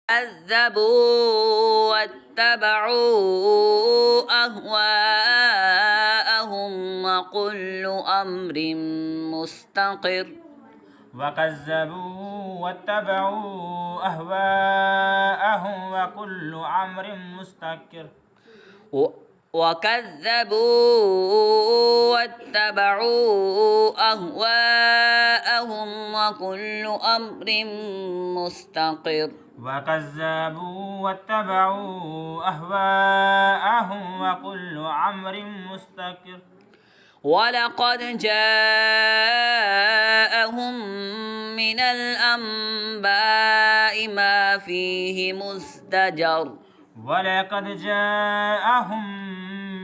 كذبوا واتبعوا أهواءهم وكل أمر مستقر وكذبوا واتبعوا أهواءهم وكل أمر مستقر وكذبوا واتبعوا أهواءهم وكل أمر مستقر وكذبوا واتبعوا أهواءهم وكل أمر مستقر ولقد جاءهم من الأنباء ما فيه مزدجر ولقد جاءهم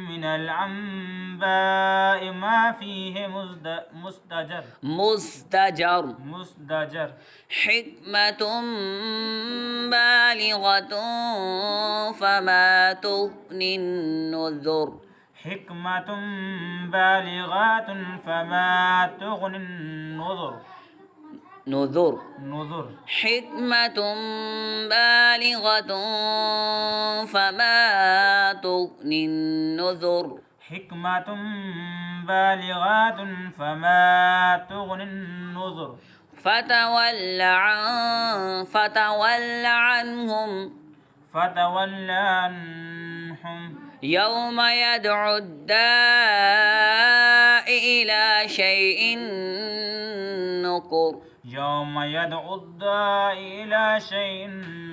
من الأنباء ما فيه مزدجر حكمة بالغة فما تغني النذر حكمة بالغة فما تغني النذر حكمة بالغة فما تغني النذر حكمة بالغة فما تغني النذر فتول عنهم يوم يدعو الداء إلى شيء نكر يوم يدعو الداء إلى شيء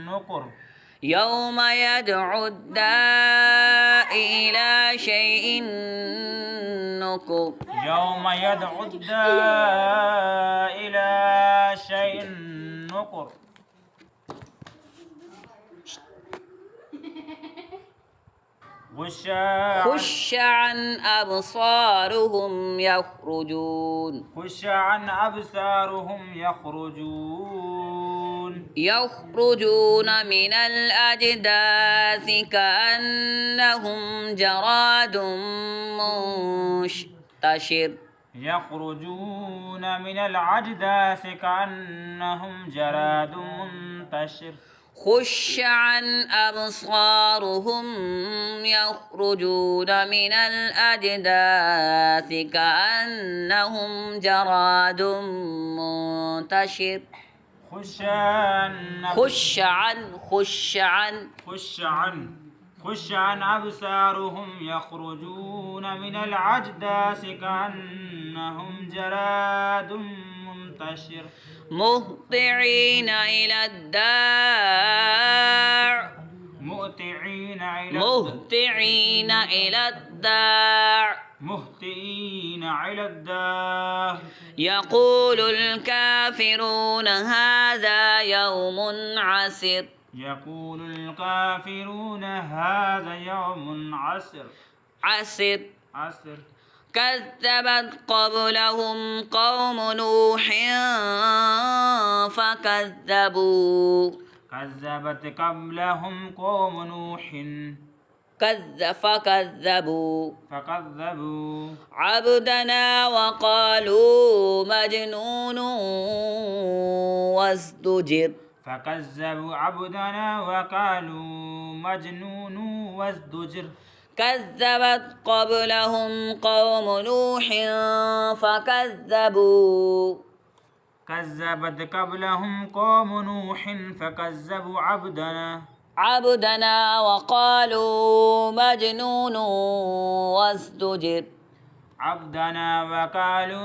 نكر يوم يدعو الداء إلى شيء نكر يوم يدعو الداء إلى شيء نكر خش عن أبصارهم يخرجون من الأجداث كأنهم جراد منتشر يخرجون من الأجداث كأنهم جراد منتشر خش عن أبصارهم يخرجون من الأجداث كأنهم جراد منتشر خش عن أبصارهم يخرجون من الأجداث كأنهم جراد منتشر مهطعين إلى الداع يقول الكافرون هذا يوم عسر كذبت قبلهم قوم نوح فكذبوا عبدنا وقالوا مجنون وازدجر كذبت قبلهم قوم نوح فكذبوا عبدنا وقالوا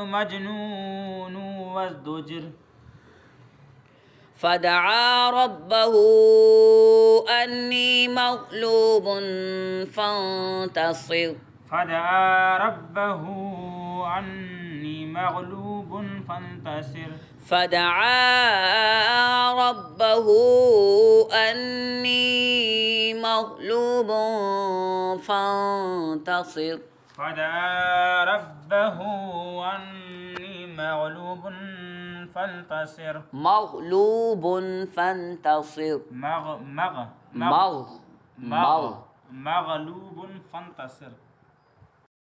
مجنون وازدجر فدعا ربه أني مغلوب فانتصر مغلوب فانتصر